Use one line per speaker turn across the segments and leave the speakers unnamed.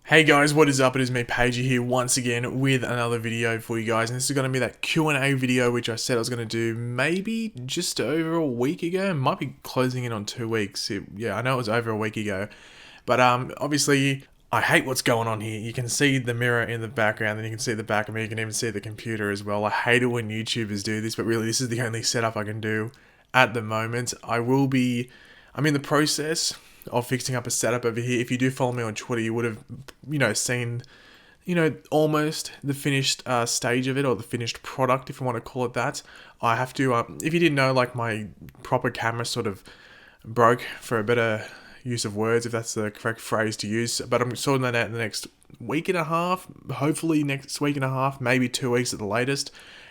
Hey guys, what is up? It is me, Pagey, here once again with another video for you guys. And this is going to be that Q&A video which I said I was going to do maybe just over a week ago. Might be closing in on 2 weeks. Yeah, I know it was over a week ago. But obviously, I hate what's going on here. You can see the mirror in the background, and you can see the back of me. You can even see the computer as well. I hate it when YouTubers do this, but really this is the only setup I can do at the moment. I'm in the process of fixing up a setup over here. If you do follow me on Twitter, you would have, seen, almost the finished stage of it, or the finished product, if you want to call it that. I have to, if you didn't know, like, my proper camera sort of broke, for a better use of words, if that's the correct phrase to use. But I'm sorting that out in the next week and a half, hopefully next week and a half, maybe 2 weeks at the latest,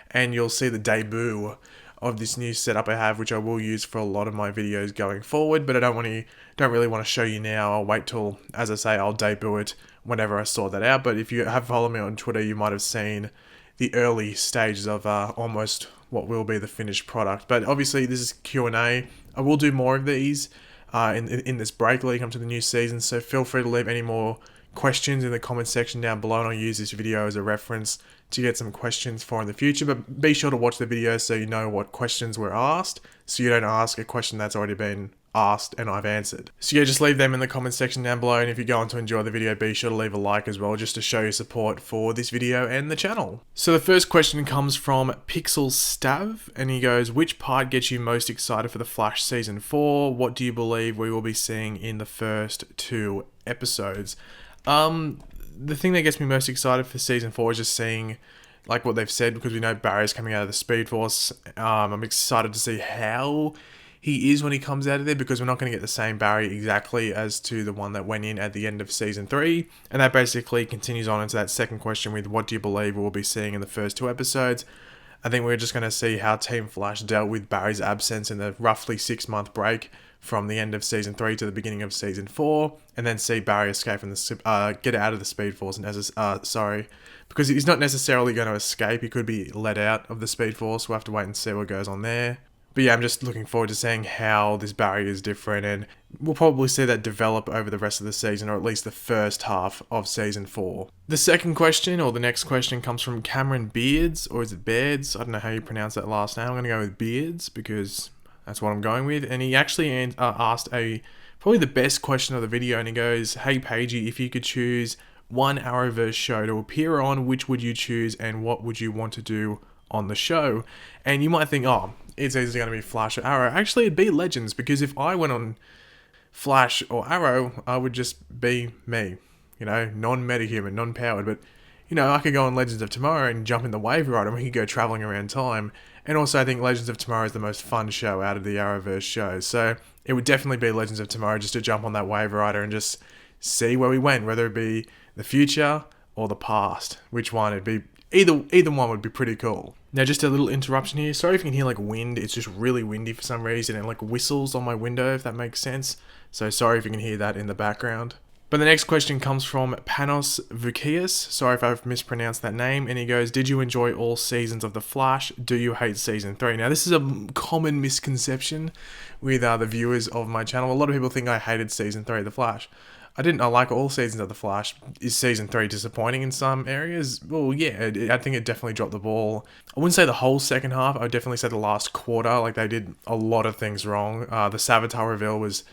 and you'll see the debut of this new setup I have, which I will use for a lot of my videos going forward, but I don't really want to show you now. I'll wait till, as I say, I'll debut it whenever I sort that out. But if you have followed me on Twitter, you might have seen the early stages of almost what will be the finished product. But obviously this is Q&A. I will do more of these in this break leading up to the new season, so feel free to leave any more questions in the comment section down below, and I'll use this video as a reference to get some questions for in the future. But be sure to watch the video so you know what questions were asked, so you don't ask a question that's already been asked and I've answered. So yeah, just leave them in the comment section down below, and if you're going to enjoy the video, be sure to leave a like as well, just to show your support for this video and the channel. So the first question comes from Pixel Stav, and he goes, which part gets you most excited for The Flash Season 4? What do you believe we will be seeing in the first 2 episodes? The thing that gets me most excited for Season 4 is just seeing, like, what they've said, because we know Barry's coming out of the Speed Force. I'm excited to see how he is when he comes out of there, because we're not going to get the same Barry exactly as to the one that went in at the end of Season 3. And that basically continues on into that second question with what do you believe we'll be seeing in the first 2 episodes. I think we're just going to see how Team Flash dealt with Barry's absence in the roughly 6-month break from the end of Season 3 to the beginning of Season 4, and then see Barry escape from get out of the Speed Force, and because he's not necessarily going to escape, he could be let out of the Speed Force. We'll have to wait and see what goes on there. But yeah, I'm just looking forward to seeing how this Barry is different, and we'll probably see that develop over the rest of the season, or at least the first half of Season 4. The second question, or the next question, comes from Cameron Beards, or is it Beards? I don't know how you pronounce that last name. I'm going to go with Beards, because that's what I'm going with. And he actually asked probably the best question of the video, and he goes, hey Pagey, if you could choose one Arrowverse show to appear on, which would you choose, and what would you want to do on the show? And you might think, oh, it's either going to be Flash or Arrow. Actually, it'd be Legends, because if I went on Flash or Arrow, I would just be me, non-metahuman, non-powered. But, I could go on Legends of Tomorrow and jump in the Wave Rider, and we could go traveling around time. And also, I think Legends of Tomorrow is the most fun show out of the Arrowverse shows. So it would definitely be Legends of Tomorrow, just to jump on that Wave Rider and just see where we went, whether it be the future or the past. Which one? It'd be either one would be pretty cool. Now, just a little interruption here. Sorry if you can hear like wind. It's just really windy for some reason, and like whistles on my window, if that makes sense. So sorry if you can hear that in the background. But the next question comes from Panos Vukias. Sorry if I've mispronounced that name. And he goes, did you enjoy all seasons of The Flash? Do you hate Season 3? Now, this is a common misconception with the viewers of my channel. A lot of people think I hated Season 3 of The Flash. I didn't. I like all seasons of The Flash. Is Season 3 disappointing in some areas? Well, yeah, I think it definitely dropped the ball. I wouldn't say the whole second half. I would definitely say the last quarter. Like, they did a lot of things wrong. The Savitar reveal was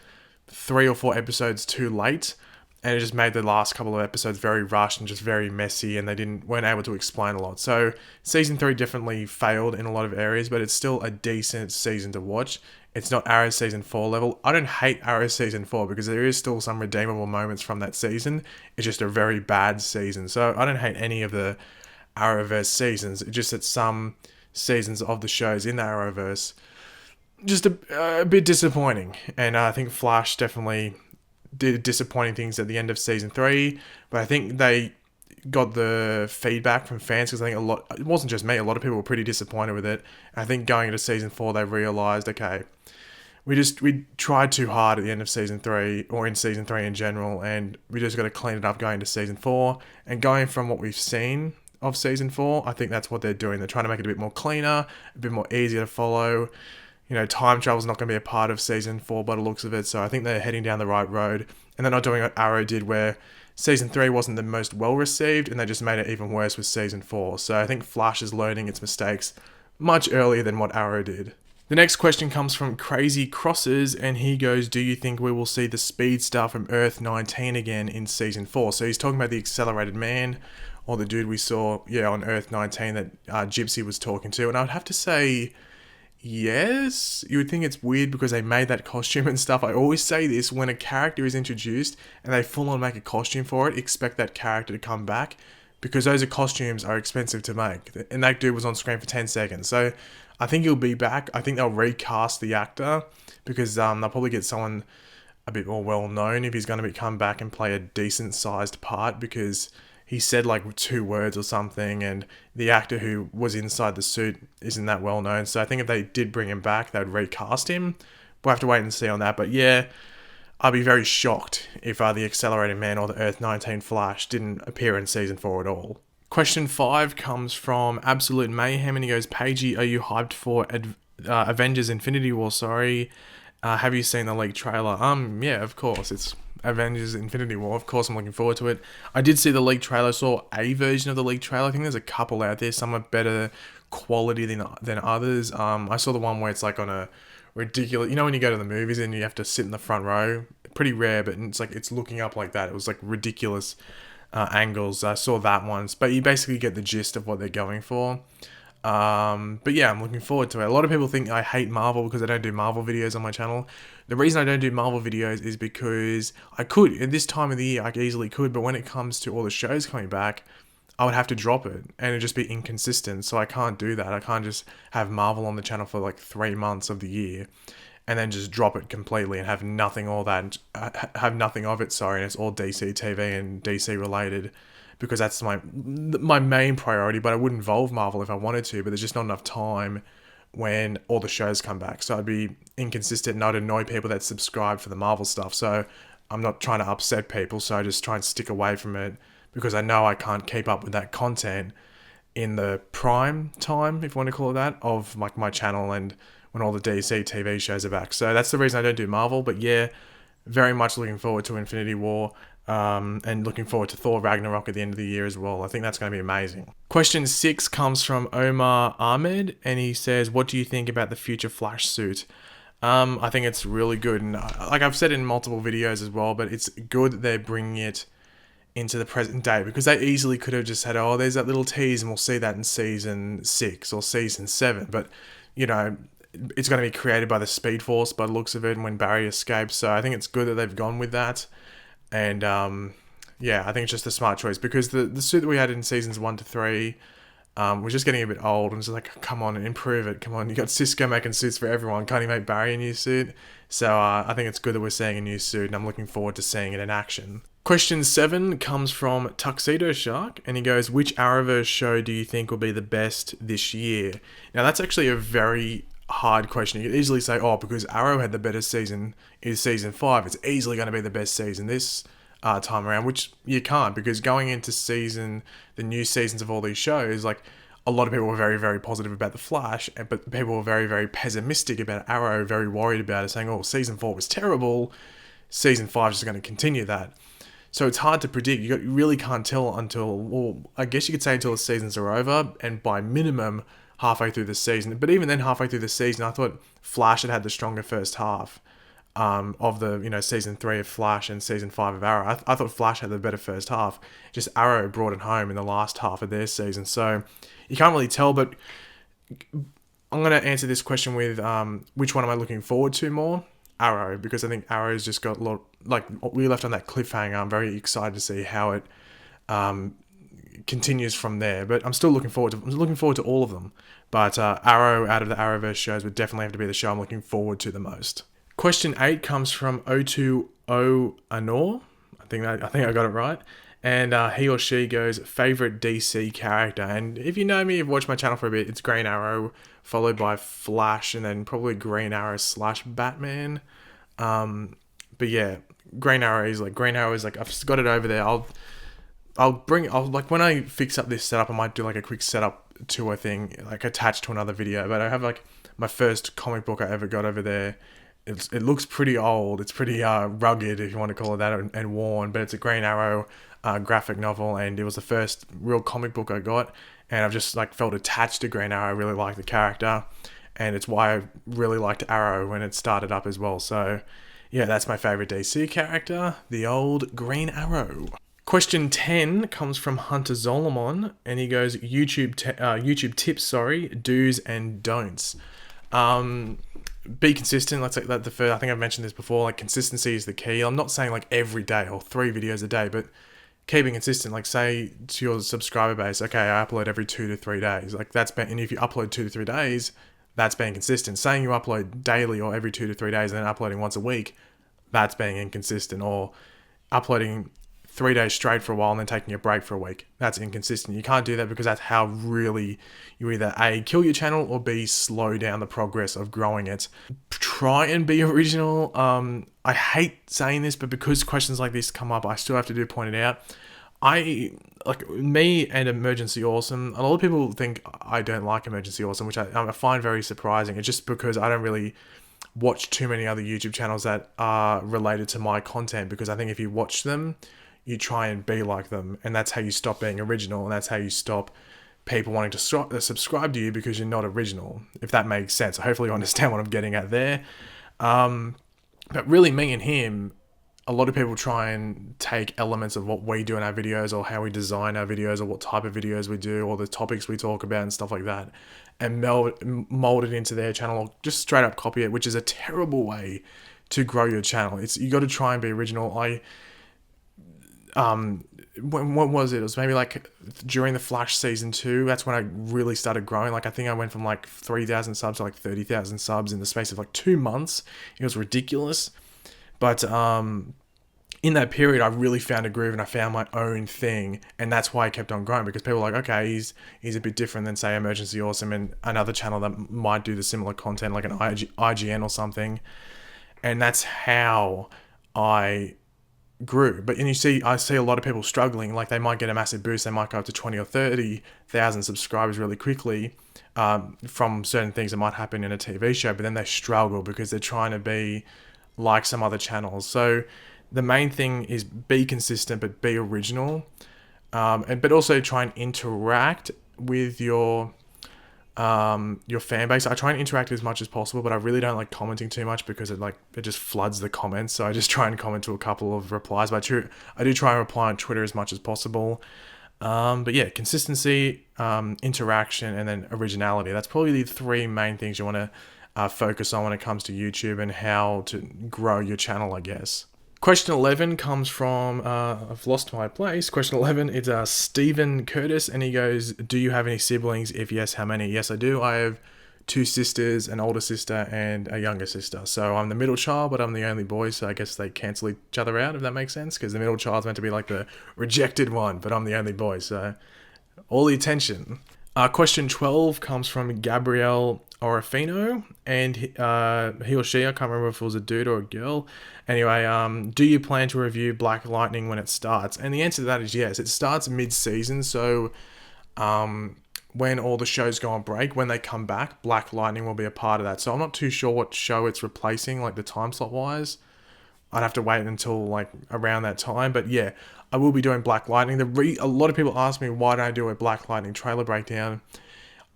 3 or 4 episodes too late, and it just made the last couple of episodes very rushed and just very messy, and they weren't able to explain a lot. So Season 3 definitely failed in a lot of areas, but it's still a decent season to watch. It's not Arrow Season 4 level. I don't hate Arrow Season 4, because there is still some redeemable moments from that season. It's just a very bad season. So I don't hate any of the Arrowverse seasons. It's just that some seasons of the shows in the Arrowverse just a bit disappointing. And I think Flash definitely did disappointing things at the end of Season 3, but I think they got the feedback from fans, because I think it wasn't just me, a lot of people were pretty disappointed with it. I think going into Season 4, they realised, okay, we tried too hard at the end of Season 3, or in Season 3 in general, and we just got to clean it up going to Season 4. And going from what we've seen of Season 4, I think that's what they're doing. They're trying to make it a bit more cleaner, a bit more easier to follow. Time travel's not going to be a part of Season 4 by the looks of it, so I think they're heading down the right road. And they're not doing what Arrow did, where Season 3 wasn't the most well received, and they just made it even worse with Season 4. So I think Flash is learning its mistakes much earlier than what Arrow did. The next question comes from Crazy Crosses, and he goes, do you think we will see the Speedstar from Earth 19 again in Season 4? So he's talking about the Accelerated Man, or the dude we saw, on Earth 19 that Gypsy was talking to. And I would have to say, yes. You would think it's weird because they made that costume and stuff. I always say this, when a character is introduced and they full on make a costume for it, expect that character to come back, because those costumes are expensive to make. And that dude was on screen for 10 seconds. So I think he'll be back. I think they'll recast the actor, because they'll probably get someone a bit more well known if he's going to come back and play a decent sized part, because he said like 2 words or something, and the actor who was inside the suit isn't that well known. So I think if they did bring him back, they'd recast him. We'll have to wait and see on that. But yeah, I'd be very shocked if the Accelerated Man or the Earth 19 Flash didn't appear in Season 4 at all. Question 5 comes from Absolute Mayhem, and he goes, Pagey, are you hyped for Avengers Infinity War? Have you seen the leaked trailer? Yeah, of course. It's Avengers Infinity War. Of course, I'm looking forward to it. I did see the leaked trailer. Saw a version of the leaked trailer. I think there's a couple out there. Some are better quality than others. I saw the one where it's like on a ridiculous... You know when you go to the movies and you have to sit in the front row? Pretty rare, but it's looking up like that. It was like ridiculous angles. I saw that once. But you basically get the gist of what they're going for. But yeah, I'm looking forward to it. A lot of people think I hate Marvel because I don't do Marvel videos on my channel. The reason I don't do Marvel videos is because I could. At this time of the year, I easily could. But when it comes to all the shows coming back, I would have to drop it. And it'd just be inconsistent. So I can't do that. I can't just have Marvel on the channel for like 3 months of the year and then just drop it completely and have nothing of it, and it's all DC TV and DC related, because that's my main priority. But I would involve Marvel if I wanted to, but there's just not enough time when all the shows come back. So I'd be inconsistent and I'd annoy people that subscribe for the Marvel stuff. So I'm not trying to upset people, so I just try and stick away from it, because I know I can't keep up with that content in the prime time, if you want to call it that, of like my channel and when all the DC TV shows are back. So that's the reason I don't do Marvel. But yeah, very much looking forward to Infinity War, and looking forward to Thor Ragnarok at the end of the year as well. I think that's going to be amazing. Question 6 comes from Omar Ahmed, and he says, what do you think about the future Flash suit? I think it's really good, and like I've said in multiple videos as well, but it's good that they're bringing it into the present day, because they easily could have just said, oh, there's that little tease and we'll see that in Season 6 or Season 7, but it's going to be created by the Speed Force by the looks of it when Barry escapes. So I think it's good that they've gone with that. And yeah, I think it's just a smart choice, because the suit that we had in Seasons 1 to 3 was just getting a bit old, and it's like, come on, improve it. Come on, you got Cisco making suits for everyone. Can't you make Barry a new suit? So I think it's good that we're seeing a new suit, and I'm looking forward to seeing it in action. Question 7 comes from Tuxedo Shark, and he goes, which Arrowverse show do you think will be the best this year? Now, that's actually a very hard question. You could easily say, oh, because Arrow had the better season is Season 5, it's easily going to be the best season this time around, which you can't, because going into the new seasons of all these shows, like, a lot of people were very, very positive about The Flash, but people were very, very pessimistic about Arrow, very worried about it, saying, oh, Season 4 was terrible, Season 5 is just going to continue that. So it's hard to predict. You really can't tell until, well, I guess you could say until the seasons are over, and by minimum halfway through the season. But even then, halfway through the season, I thought Flash had the stronger first half of the Season 3 of Flash and Season 5 of Arrow. I thought Flash had the better first half. Just Arrow brought it home in the last half of their season. So you can't really tell, but I'm going to answer this question with which one am I looking forward to more? Arrow, because I think Arrow's just got a lot, like we left on that cliffhanger. I'm very excited to see how it continues from there, but I'm looking forward to all of them. But Arrow, out of the Arrowverse shows, would definitely have to be the show I'm looking forward to the most. Question 8 comes from O2O Anor. I think I got it right. And he or she goes, favorite DC character. And if you know me, you've watched my channel for a bit, it's Green Arrow, followed by Flash, and then probably Green Arrow / Batman. But yeah, Green Arrow is like, I've got it over there. When I fix up this setup, I might do like a quick setup tour thing, like attached to another video. But I have like my first comic book I ever got over there, it looks pretty old. It's pretty rugged, if you want to call it that, and worn. But it's a Green Arrow graphic novel, and it was the first real comic book I got. And I've just like felt attached to Green Arrow. I really like the character, and it's why I really liked Arrow when it started up as well. So yeah, that's my favorite DC character, the old Green Arrow. Question 10 comes from Hunter Zolomon, and he goes, YouTube tips, do's and don'ts. Be consistent. Let's say that the first, I think I've mentioned this before, like consistency is the key. I'm not saying like every day or 3 videos a day, but keeping consistent. Like say to your subscriber base, okay, I upload every 2 to 3 days. Like and if you upload 2 to 3 days, that's being consistent. Saying you upload daily or every 2 to 3 days and then uploading once a week, that's being inconsistent. Or uploading 3 days straight for a while and then taking a break for a week. That's inconsistent. You can't do that, because that's how really you either A, kill your channel, or B, slow down the progress of growing it. Try and be original. I hate saying this, but because questions like this come up, I still have to point it out. Like me and Emergency Awesome, a lot of people think I don't like Emergency Awesome, which I find very surprising. It's just because I don't really watch too many other YouTube channels that are related to my content, because I think if you watch them, you try and be like them, and that's how you stop being original, and that's how you stop people wanting to subscribe to you, because you're not original, if that makes sense. Hopefully you understand what I'm getting at there. But really, me and him, a lot of people try and take elements of what we do in our videos, or how we design our videos, or what type of videos we do, or the topics we talk about and stuff like that, and mold it into their channel, or just straight up copy it, which is a terrible way to grow your channel. You got to try and be original. What was it? It was maybe like during the Flash season 2. That's when I really started growing. Like I think I went from like 3,000 subs to like 30,000 subs in the space of like 2 months. It was ridiculous. But in that period, I really found a groove, and I found my own thing, and that's why I kept on growing, because people were like, okay, he's a bit different than say Emergency Awesome and another channel that might do the similar content, like an IGN or something. And that's how I grew. But I see a lot of people struggling. Like they might get a massive boost, they might go up to 20 or 30,000 subscribers really quickly from certain things that might happen in a TV show, but then they struggle because they're trying to be like some other channels. So the main thing is be consistent, but be original, but also try and interact with your fan base. I try and interact as much as possible, but I really don't like commenting too much, because it just floods the comments. So I just try and comment to a couple of replies. But I do try and reply on Twitter as much as possible. But yeah, consistency, interaction, and then originality. That's probably the 3 main things you want to focus on when it comes to YouTube and how to grow your channel, I guess. Question 11 comes from, I've lost my place. Question 11 is Stephen Curtis, and he goes, do you have any siblings? If yes, how many? Yes, I do. I have 2 sisters, an older sister and a younger sister. So I'm the middle child, but I'm the only boy, so I guess they cancel each other out, if that makes sense, because the middle child's meant to be like the rejected one, but I'm the only boy, so all the attention. Question 12 comes from Gabrielle Orofino, and he or she, I can't remember if it was a dude or a girl. Anyway, do you plan to review Black Lightning when it starts? And the answer to that is yes. It starts mid-season, so when all the shows go on break, when they come back, Black Lightning will be a part of that. So I'm not too sure what show it's replacing, like the time slot wise. I'd have to wait until like around that time, but yeah, I will be doing Black Lightning. A lot of people ask me, why don't I do a Black Lightning trailer breakdown?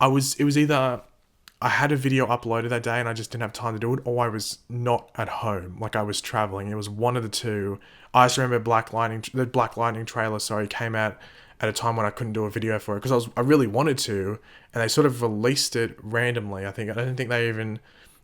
It was either I had a video uploaded that day and I just didn't have time to do it, or I was not at home, like I was traveling. It was one of the two. I just remember the Black Lightning trailer, came out at a time when I couldn't do a video for it, because I really wanted to, and they sort of released it randomly. I don't think they even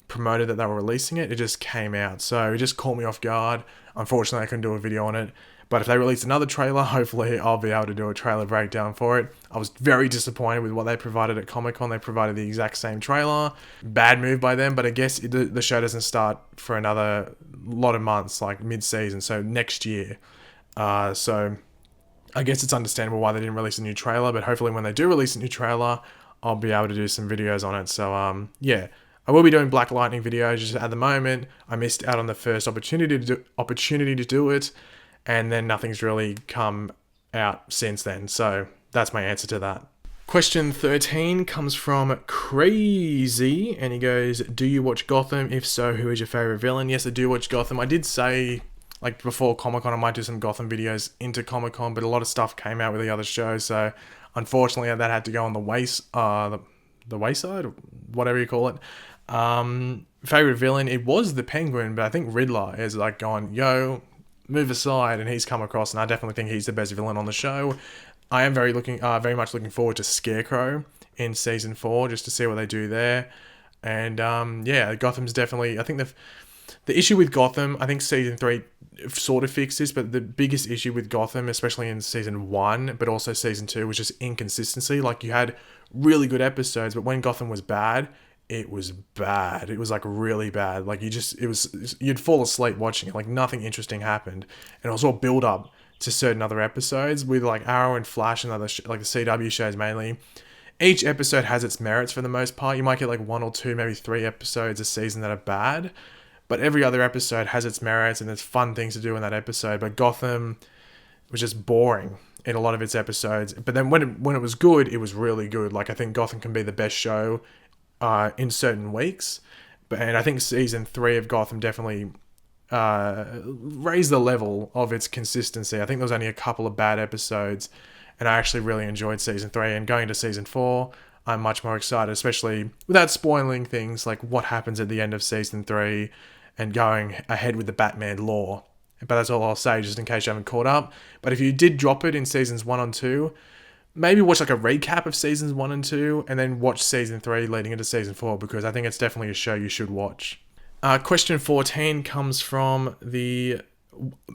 promoted that they were releasing it. It just came out, so it just caught me off guard. Unfortunately, I couldn't do a video on it. But if they release another trailer, hopefully I'll be able to do a trailer breakdown for it. I was very disappointed with what they provided at Comic-Con. They provided the exact same trailer. Bad move by them, but I guess the show doesn't start for another lot of months, like mid-season, so next year. So I guess it's understandable why they didn't release a new trailer, but hopefully when they do release a new trailer, I'll be able to do some videos on it. So yeah, I will be doing Black Lightning videos. Just at the moment, I missed out on the first opportunity to do it, and then nothing's really come out since then. So that's my answer to that. Question 13 comes from Crazy, and he goes, do you watch Gotham? If so, who is your favourite villain? Yes, I do watch Gotham. I did say, like, before Comic-Con, I might do some Gotham videos into Comic-Con, but a lot of stuff came out with the other shows, so unfortunately that had to go on the the wayside, whatever you call it. Favourite villain, it was the Penguin, but I think Riddler is like going, yo, move aside, and he's come across, and I definitely think he's the best villain on the show. I am very much looking forward to Scarecrow in season 4, just to see what they do there. And yeah, Gotham's definitely. I think the issue with Gotham, I think season 3 sort of fixed this, but the biggest issue with Gotham, especially in season 1, but also season 2, was just inconsistency. Like, you had really good episodes, but when Gotham was bad, it was bad. It was like really bad. Like, you'd fall asleep watching it. Like, nothing interesting happened, and it was all build up to certain other episodes with like Arrow and Flash and other like the CW shows mainly. Each episode has its merits for the most part. You might get like 1 or 2, maybe 3 episodes a season that are bad, but every other episode has its merits and there's fun things to do in that episode. But Gotham was just boring in a lot of its episodes. But then when it was good, it was really good. Like, I think Gotham can be the best show in certain weeks. And I think season 3 of Gotham definitely raised the level of its consistency. I think there was only a couple of bad episodes, and I actually really enjoyed season 3. And going to season 4, I'm much more excited, especially without spoiling things, like what happens at the end of season 3 and going ahead with the Batman lore. But that's all I'll say, just in case you haven't caught up. But if you did drop it in seasons 1 and 2, maybe watch like a recap of seasons 1 and 2, and then watch season 3 leading into season 4, because I think it's definitely a show you should watch. Question 14 comes from the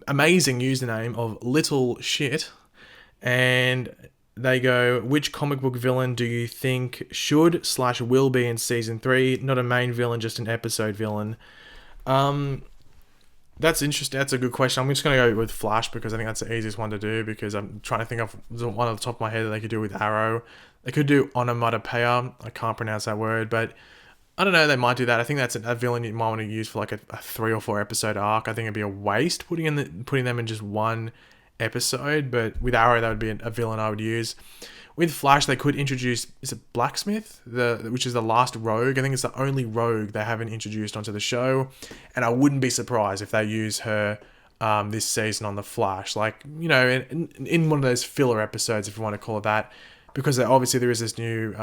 amazing username of Little Shit, and they go, which comic book villain do you think should/will be in season 3? Not a main villain, just an episode villain. That's interesting. That's a good question. I'm just going to go with Flash, because I think that's the easiest one to do, because I'm trying to think of one on the top of my head that they could do with Arrow. They could do Onomatopoeia. I can't pronounce that word, but I don't know, they might do that. I think that's a villain you might want to use for like a 3 or 4 episode arc. I think it'd be a waste putting them in just one episode, but with Arrow, that would be a villain I would use. With Flash, they could introduce, is it Blacksmith? Which is the last rogue. I think it's the only rogue they haven't introduced onto the show, and I wouldn't be surprised if they use her this season on the Flash. Like, you know, in one of those filler episodes, if you want to call it that, because obviously there is this new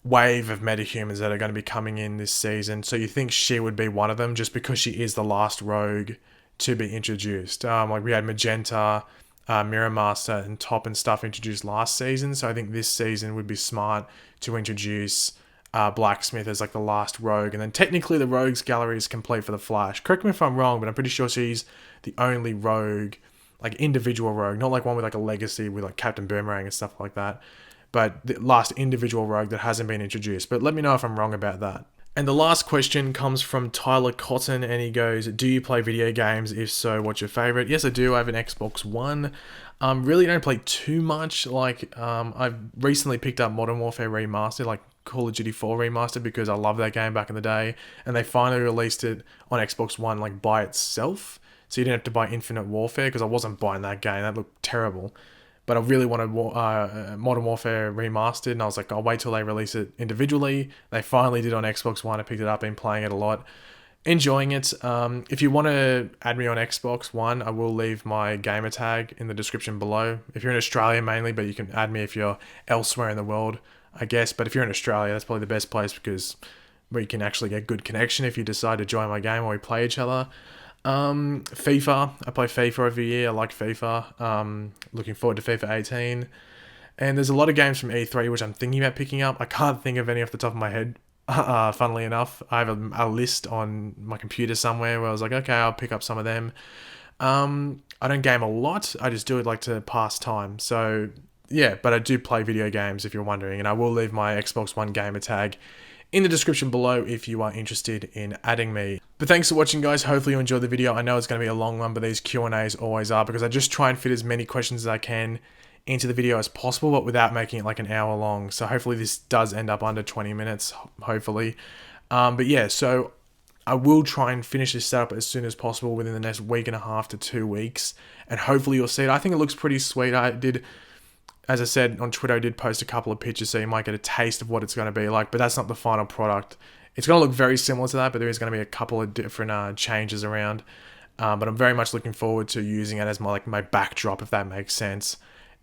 wave of metahumans that are going to be coming in this season. So you think she would be one of them, just because she is the last rogue to be introduced. Like, we had Magenta, Mirror Master, and Top and stuff introduced last season. So I think this season would be smart to introduce Blacksmith as like the last rogue. And then technically the rogues gallery is complete for the Flash. Correct me if I'm wrong, but I'm pretty sure she's the only rogue, like individual rogue, not like one with like a legacy with like Captain Boomerang and stuff like that, but the last individual rogue that hasn't been introduced. But let me know if I'm wrong about that. And the last question comes from Tyler Cotton, and he goes, do you play video games? If so, what's your favorite? Yes, I do. I have an Xbox One. Really don't play too much. Like, I've recently picked up Modern Warfare Remastered, like Call of Duty 4 Remastered, because I love that game back in the day, and they finally released it on Xbox One, like, by itself, so you didn't have to buy Infinite Warfare, because I wasn't buying that game. That looked terrible. But I really wanted Modern Warfare Remastered, and I was like, I'll wait till they release it individually. They finally did on Xbox One. I picked it up, been playing it a lot. Enjoying it. If you want to add me on Xbox One, I will leave my Gamertag in the description below. If you're in Australia mainly, but you can add me if you're elsewhere in the world, I guess. But if you're in Australia, that's probably the best place, because we can actually get good connection if you decide to join my game or we play each other. FIFA. I play FIFA every year. I like FIFA. Looking forward to FIFA 18. And there's a lot of games from E3 which I'm thinking about picking up. I can't think of any off the top of my head. Funnily enough, I have a list on my computer somewhere where I was like, okay, I'll pick up some of them. I don't game a lot. I just do it like to pass time. So yeah, but I do play video games, if you're wondering. And I will leave my Xbox One gamer tag in the description below if you are interested in adding me. But thanks for watching, guys. Hopefully you enjoyed the video. I know it's going to be a long one, but these Q&As always are, because I just try and fit as many questions as I can into the video as possible, but without making it like an hour long. So hopefully this does end up under 20 minutes, hopefully. But yeah, so I will try and finish this setup as soon as possible within the next week and a half to 2 weeks, and hopefully you'll see it. I think it looks pretty sweet. I did As I said, on Twitter I did post a couple of pictures, so you might get a taste of what it's going to be like, but that's not the final product. It's going to look very similar to that, but there is going to be a couple of different changes around. But I'm very much looking forward to using it as my backdrop, if that makes sense,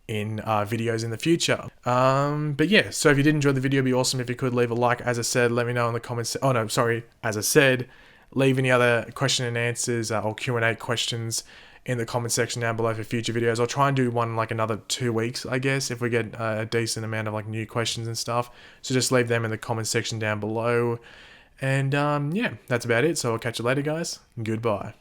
in videos in the future. But yeah, so if you did enjoy the video, it'd be awesome if you could leave a like. As I said, let me know in the comments. Oh no, sorry. As I said, leave any other question and answers or Q&A questions in the comment section down below for future videos. I'll try and do one like another 2 weeks, I guess, if we get a decent amount of like new questions and stuff. So just leave them in the comment section down below. And yeah, that's about it. So I'll catch you later, guys. Goodbye.